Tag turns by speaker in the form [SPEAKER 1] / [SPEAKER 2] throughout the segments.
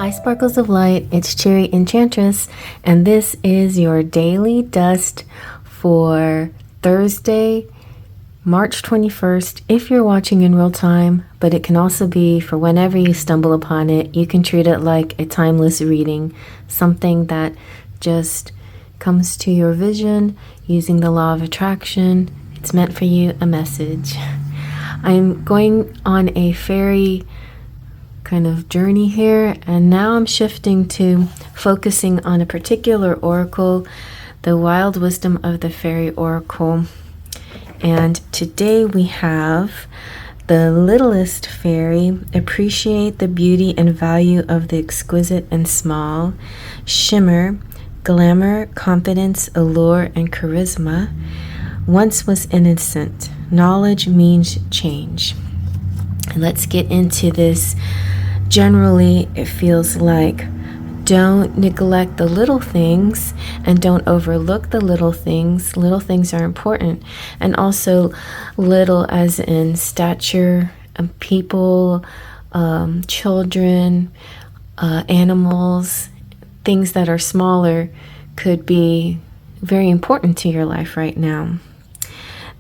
[SPEAKER 1] Hi Sparkles of Light, it's CherryEnchantress, and this is your daily dust for Thursday, March 21st, if you're watching in real time, but it can also be for whenever you stumble upon it. You can treat it like a timeless reading, something that just comes to your vision using the law of attraction. It's meant for you, a message. I'm going on a fairy kind of journey here, and now I'm shifting to focusing on a particular oracle, the Wild Wisdom of the Fairy Oracle. And today we have the littlest fairy: appreciate the beauty and value of the exquisite and small. Shimmer, glamour, confidence, allure, and charisma. Once was innocent. Knowledge means change. And let's get into this. Generally, it feels like don't neglect the little things and don't overlook the little things. Little things are important. And also little as in stature, people, children, animals, things that are smaller could be very important to your life right now.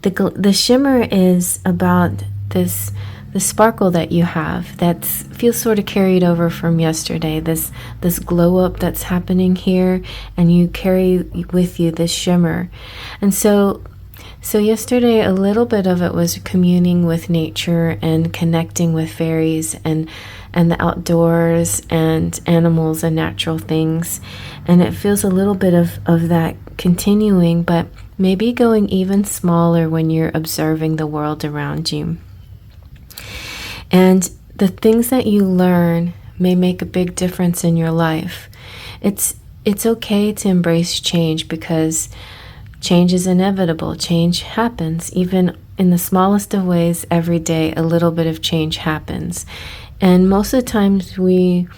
[SPEAKER 1] The shimmer is about the sparkle that you have that feels sort of carried over from yesterday, this glow up that's happening here, and you carry with you this shimmer. And so yesterday a little bit of it was communing with nature and connecting with fairies and the outdoors and animals and natural things, and it feels a little bit of that continuing, but maybe going even smaller when you're observing the world around you. And the things that you learn may make a big difference in your life. It's okay to embrace change, because change is inevitable. Change happens. Even in the smallest of ways, every day, a little bit of change happens. And most of the times we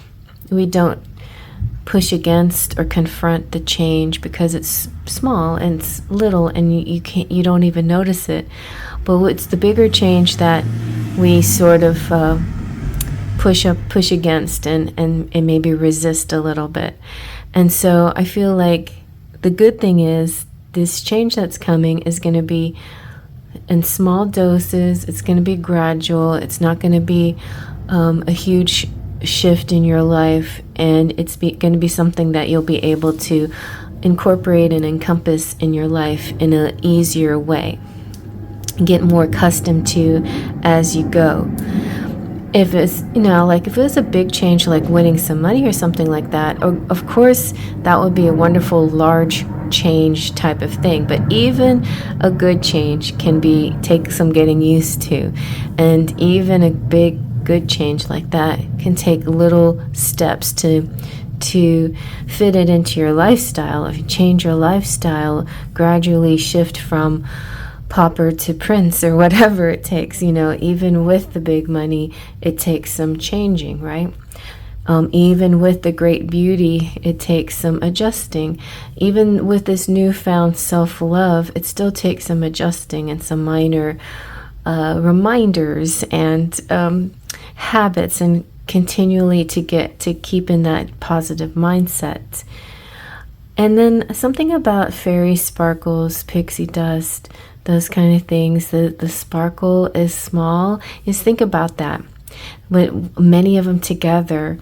[SPEAKER 1] don't push against or confront the change because it's small and it's little, and you don't even notice it. But it's the bigger change that we sort of push against and maybe resist a little bit. And so I feel like the good thing is this change that's coming is going to be in small doses. It's going to be gradual. It's not going to be a huge shift in your life, and it's going to be something that you'll be able to incorporate and encompass in your life in an easier way, get more accustomed to as you go. If it's, like if it was a big change, like winning some money or something like that, of course that would be a wonderful large change type of thing. But even a good change can take some getting used to, and even a big good change like that can take little steps to fit it into your lifestyle. If you change your lifestyle, gradually shift from pauper to prince or whatever it takes, even with the big money, it takes some changing, right? Even with the great beauty, it takes some adjusting. Even with this newfound self-love, it still takes some adjusting and some minor reminders and habits, and continually to keep in that positive mindset. And then something about fairy sparkles, pixie dust, those kind of things, the sparkle is small. Just think about that. But many of them together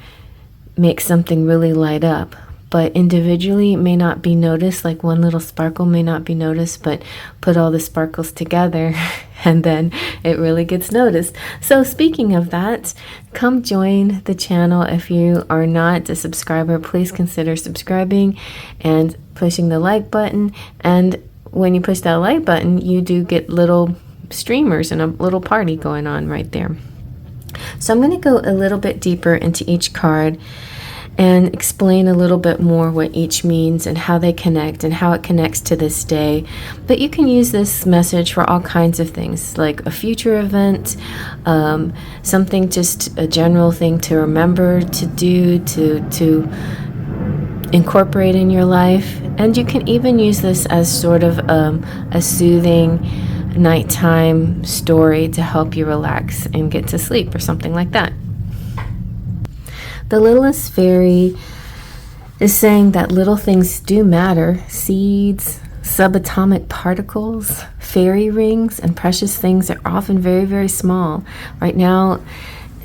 [SPEAKER 1] make something really light up. But individually it may not be noticed, like one little sparkle may not be noticed, but put all the sparkles together and then it really gets noticed. So speaking of that, come join the channel. If you are not a subscriber, please consider subscribing and pushing the like button. And when you push that like button, you do get little streamers and a little party going on right there. So I'm going to go a little bit deeper into each card and explain a little bit more what each means and how they connect and how it connects to this day. But you can use this message for all kinds of things, like a future event, something, just a general thing to remember to do, to incorporate in your life. And you can even use this as sort of a soothing nighttime story to help you relax and get to sleep or something like that. The littlest fairy is saying that little things do matter. Seeds, subatomic particles, fairy rings, and precious things are often very, very small. Right now,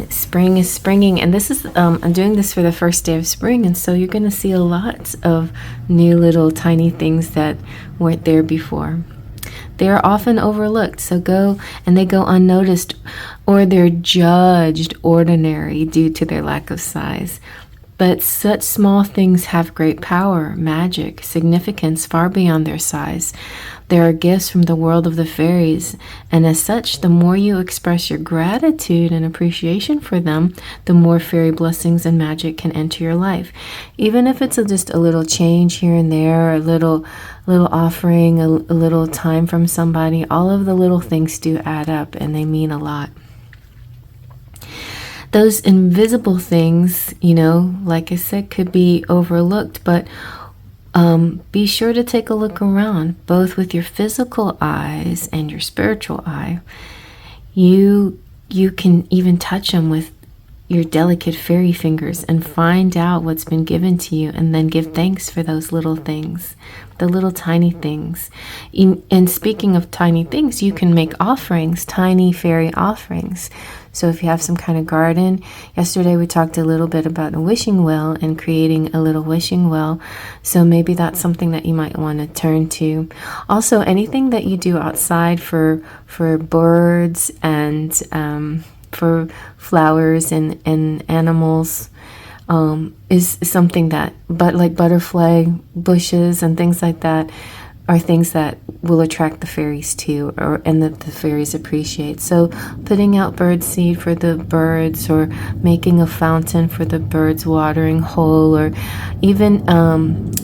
[SPEAKER 1] spring is springing, and this is I'm doing this for the first day of spring, and so you're going to see a lot of new little tiny things that weren't there before. They are often overlooked, so they go unnoticed, or they're judged ordinary due to their lack of size. But such small things have great power, magic, significance far beyond their size. They are gifts from the world of the fairies, and as such, the more you express your gratitude and appreciation for them, the more fairy blessings and magic can enter your life. Even if it's just a little change here and there, a little offering, a little time from somebody, all of the little things do add up, and they mean a lot. Those invisible things, like I said, could be overlooked, but be sure to take a look around, both with your physical eyes and your spiritual eye. You can even touch them with your delicate fairy fingers and find out what's been given to you, and then give thanks for those little things, the little tiny things. And speaking of tiny things, you can make offerings, tiny fairy offerings. So if you have some kind of garden, yesterday we talked a little bit about a wishing well and creating a little wishing well. So maybe that's something that you might want to turn to. Also, anything that you do outside for birds and for flowers and animals is something that, but like butterfly bushes and things like that, are things that will attract the fairies too, and that the fairies appreciate. So putting out bird seed for the birds, or making a fountain for the birds' watering hole, or even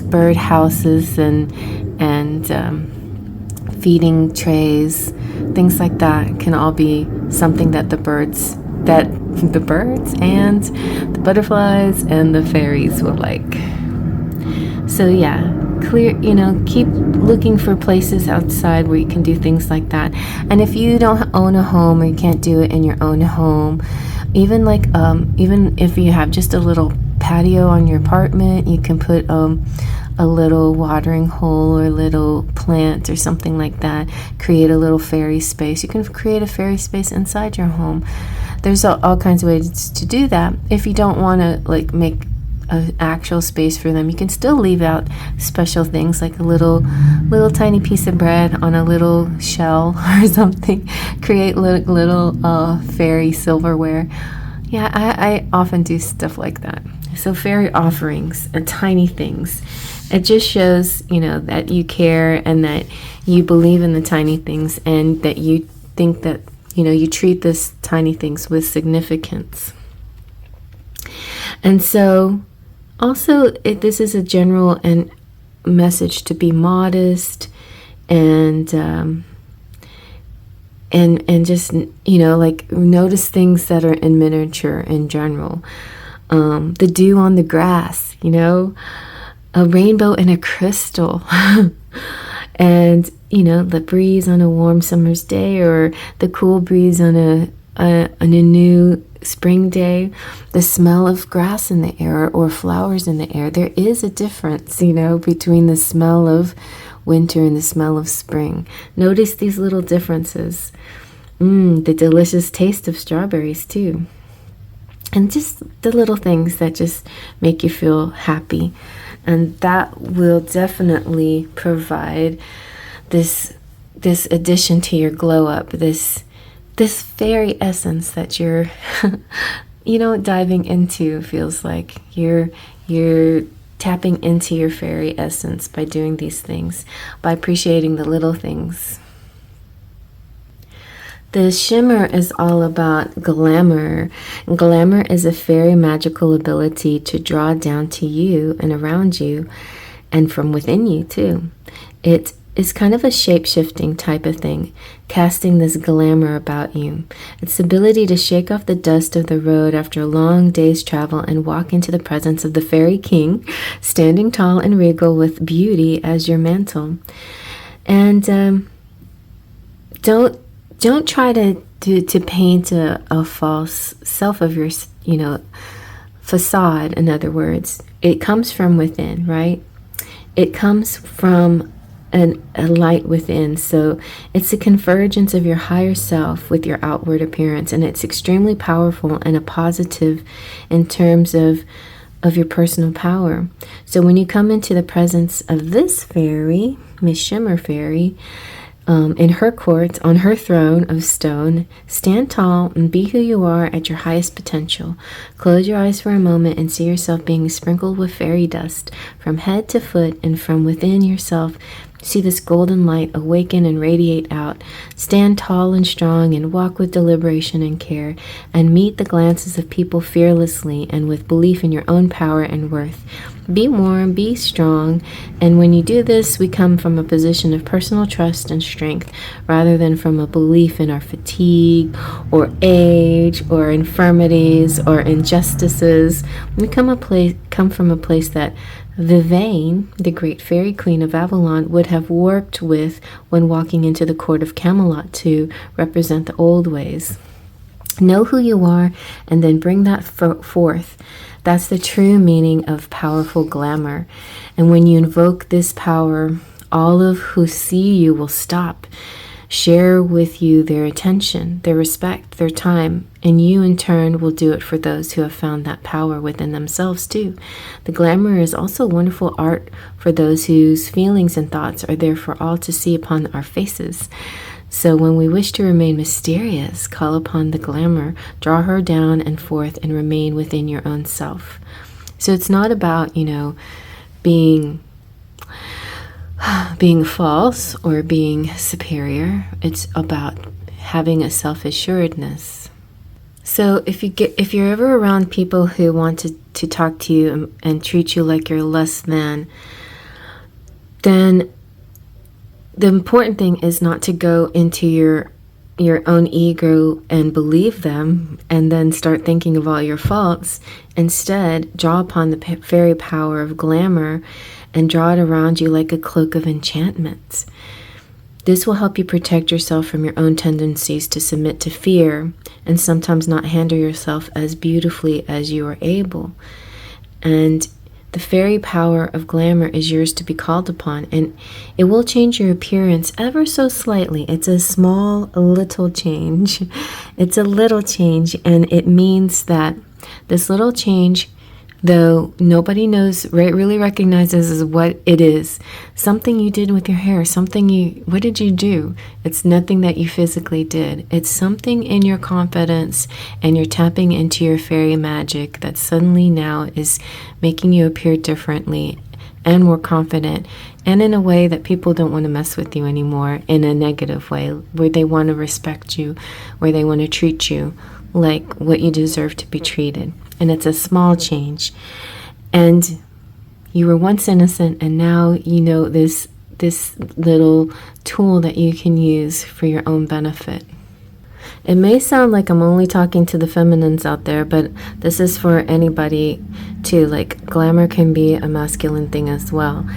[SPEAKER 1] bird houses and feeding trays, things like that can all be something that the birds and the butterflies and the fairies will like. So yeah, keep looking for places outside where you can do things like that. And if you don't own a home, or you can't do it in your own home, even if you have just a little patio on your apartment, you can put a little watering hole or a little plant or something like that. Create a little fairy space. You can create a fairy space inside your home. There's all kinds of ways to do that. If you don't want to make an actual space for them, you can still leave out special things, like a little tiny piece of bread on a little shell or something. Create little fairy silverware. Yeah, I often do stuff like that. So fairy offerings and tiny things. It just shows, that you care and that you believe in the tiny things, and that you think that, you treat these tiny things with significance. And so also, this is a general and message to be modest and just notice things that are in miniature in general. The dew on the grass, a rainbow in a crystal, and the breeze on a warm summer's day, or the cool breeze on a new spring day, the smell of grass in the air or flowers in the air. There is a difference, between the smell of winter and the smell of spring. Notice these little differences. The delicious taste of strawberries too. And just the little things that just make you feel happy. And that will definitely provide this addition to your glow up, this fairy essence that you're diving into. Feels like you're tapping into your fairy essence by doing these things, by appreciating the little things. The shimmer is all about glamour. Glamour is a fairy magical ability to draw down to you and around you, and from within you too. It is kind of a shape-shifting type of thing, casting this glamour about you. Its ability to shake off the dust of the road after a long day's travel and walk into the presence of the fairy king, standing tall and regal with beauty as your mantle. And don't try to paint a false self of yours, facade, in other words. It comes from within, right? It comes from a light within. So it's a convergence of your higher self with your outward appearance, and it's extremely powerful and a positive in terms of your personal power. So when you come into the presence of this fairy, Miss Shimmer Fairy, in her court, on her throne of stone, stand tall and be who you are at your highest potential. Close your eyes for a moment and see yourself being sprinkled with fairy dust from head to foot, and from within yourself, see this golden light awaken and radiate out. Stand tall and strong and walk with deliberation and care, and meet the glances of people fearlessly and with belief in your own power and worth. Be warm, be strong, and when you do this, we come from a position of personal trust and strength rather than from a belief in our fatigue or age or infirmities or injustices. We come from a place that Vivienne, the great fairy queen of Avalon, would have worked with when walking into the court of Camelot to represent the old ways. Know who you are and then bring that forth. That's the true meaning of powerful glamour. And when you invoke this power, all of who see you will stop, share with you their attention, their respect, their time, and you in turn will do it for those who have found that power within themselves too. The glamour is also wonderful art for those whose feelings and thoughts are there for all to see upon our faces. So when we wish to remain mysterious, call upon the glamour, draw her down and forth, and remain within your own self. So it's not about, being false or being superior. It's about having a self-assuredness. So if you're ever around people who want to talk to you and treat you like you're less than, then the important thing is not to go into your own ego and believe them and then start thinking of all your faults. Instead, draw upon the fairy power of glamour and draw it around you like a cloak of enchantment. This will help you protect yourself from your own tendencies to submit to fear and sometimes not handle yourself as beautifully as you are able. And the fairy power of glamour is yours to be called upon, and it will change your appearance ever so slightly. It's a little change. It's a little change, and it means that this little change, though nobody really recognizes what it is. Something you did with your hair, what did you do? It's nothing that you physically did. It's something in your confidence, and you're tapping into your fairy magic that suddenly now is making you appear differently and more confident, and in a way that people don't want to mess with you anymore, in a negative way, where they want to respect you, where they want to treat you like what you deserve to be treated. And it's a small change. And you were once innocent, and now you know this little tool that you can use for your own benefit. It may sound like I'm only talking to the feminines out there, but this is for anybody too. Like, glamour can be a masculine thing as well.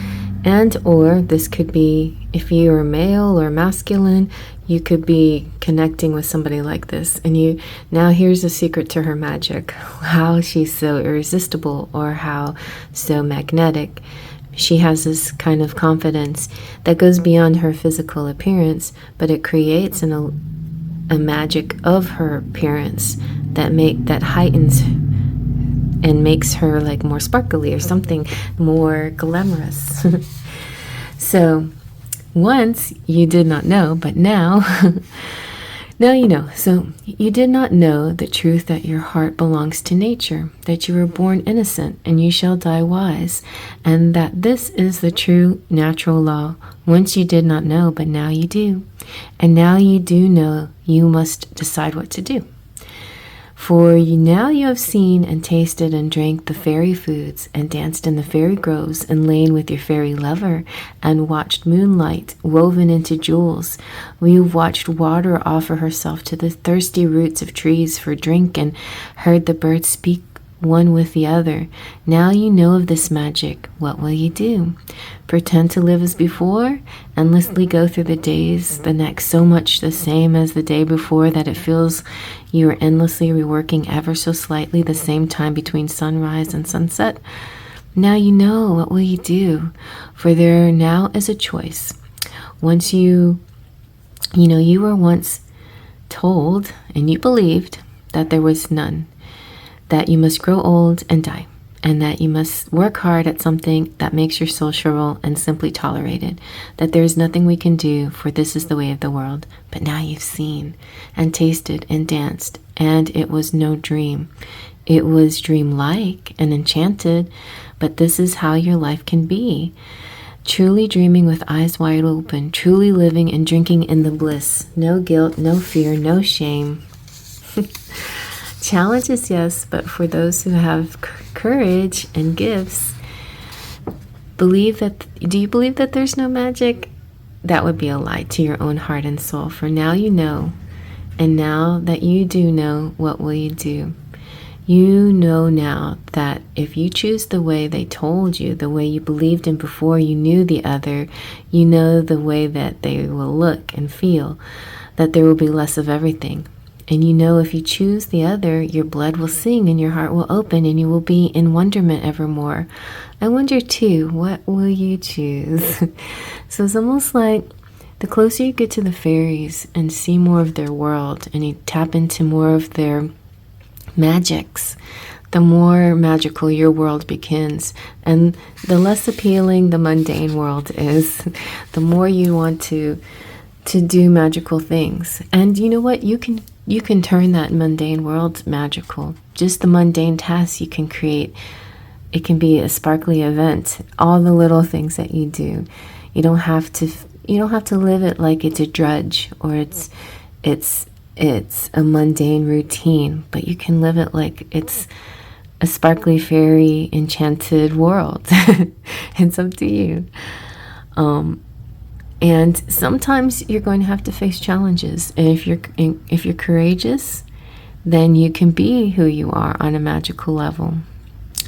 [SPEAKER 1] And or this could be, if you are male or masculine, you could be connecting with somebody like this. And now here's a secret to her magic, how she's so irresistible or how so magnetic. She has this kind of confidence that goes beyond her physical appearance, but it creates a magic of her appearance that heightens and makes her like more sparkly or something more glamorous. So once you did not know, but now you know. So you did not know the truth that your heart belongs to nature, that you were born innocent and you shall die wise, and that this is the true natural law. Once you did not know, but now you do. And now you do know, you must decide what to do. For now you have seen and tasted and drank the fairy foods, and danced in the fairy groves, and lain with your fairy lover, and watched moonlight woven into jewels. You've watched water offer herself to the thirsty roots of trees for drink, and heard the birds speak one with the other. Now you know of this magic. What will you do? Pretend to live as before? Endlessly go through the days, the next so much the same as the day before that it feels you are endlessly reworking ever so slightly the same time between sunrise and sunset? Now you know. What will you do? For there now is a choice. Once you were once told and you believed that there was none, that you must grow old and die, and that you must work hard at something that makes your soul shrivel and simply tolerate it, that there is nothing we can do, for this is the way of the world. But now you've seen and tasted and danced, and it was no dream. It was dreamlike and enchanted, but this is how your life can be. Truly dreaming with eyes wide open, truly living and drinking in the bliss. No guilt, no fear, no shame. Challenges, yes, but for those who have courage and gifts, do you believe that there's no magic? That would be a lie to your own heart and soul. For now you know, and now that you do know, what will you do? You know now that if you choose the way they told you, the way you believed in before you knew the other, you know the way that they will look and feel, that there will be less of everything. And you know if you choose the other, your blood will sing and your heart will open and you will be in wonderment evermore. I wonder too, what will you choose? So it's almost like the closer you get to the fairies and see more of their world and you tap into more of their magics, the more magical your world begins, and the less appealing the mundane world is, the more you want to do magical things. And you know what? You can turn that mundane world magical. Just the mundane tasks you can create. It can be a sparkly event. All the little things that you do. You don't have to live it like it's a drudge or it's a mundane routine, but you can live it like it's a sparkly fairy enchanted world. It's up to you. And sometimes you're going to have to face challenges. And if you're courageous, then you can be who you are on a magical level.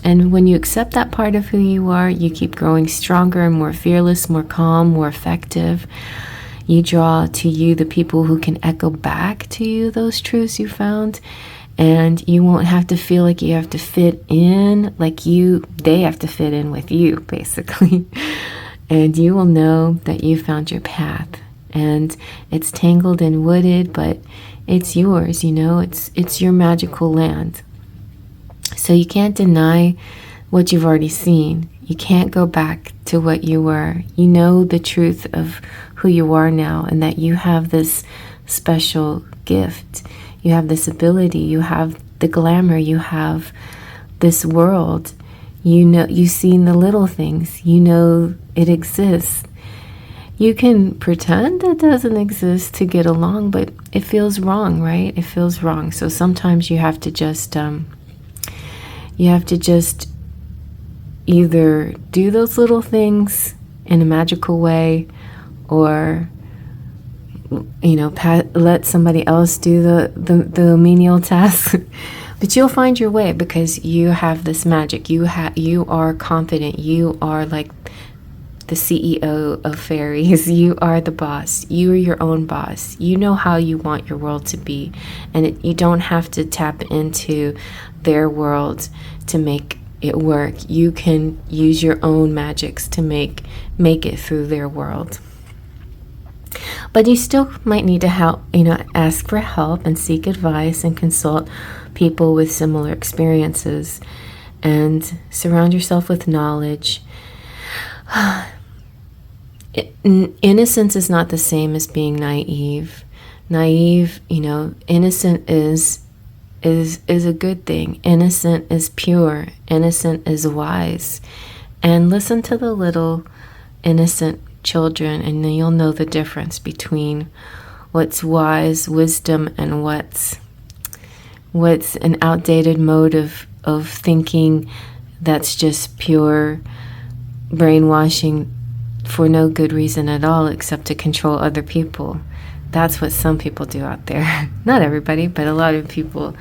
[SPEAKER 1] And when you accept that part of who you are, you keep growing stronger and more fearless, more calm, more effective. You draw to you the people who can echo back to you those truths you found, and you won't have to feel like you have to fit in, they have to fit in with you, basically. And you will know that you found your path, and it's tangled and wooded, but it's yours, it's your magical land. So you can't deny what you've already seen. You can't go back to what you were. You know the truth of who you are now, and that you have this special gift. You have this ability. You have the glamour. You have this world. You've seen the little things. You know it exists. You can pretend it doesn't exist to get along, but it feels wrong, right? It feels wrong. So sometimes you have to just either do those little things in a magical way, or let somebody else do the menial tasks. But you'll find your way because you have this magic. You are confident. You are like the CEO of fairies. You are the boss. You are your own boss. You know how you want your world to be, and you don't have to tap into their world to make it work. You can use your own magics to make it through their world. But you still might need to ask for help and seek advice and consult people with similar experiences and surround yourself with knowledge. Innocence is not the same as being naive. Innocent is a good thing. Innocent is pure. Innocent is wise. And listen to the little innocent children, and then you'll know the difference between what's wise wisdom and what's an outdated mode of thinking that's just pure brainwashing for no good reason at all except to control other people. That's what some people do out there. Not everybody, but a lot of people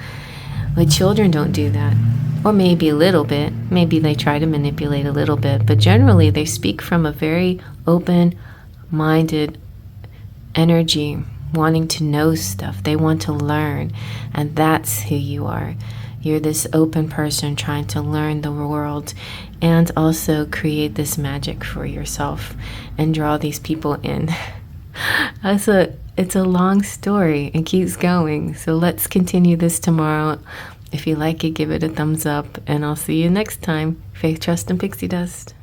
[SPEAKER 1] But children don't do that. Or maybe a little bit. Maybe they try to manipulate a little bit. But generally, they speak from a very open-minded energy, wanting to know stuff. They want to learn. And that's who you are. You're this open person trying to learn the world and also create this magic for yourself and draw these people in. It's a long story. It keeps going. So let's continue this tomorrow. If you like it, give it a thumbs up, and I'll see you next time. Faith, trust, and pixie dust.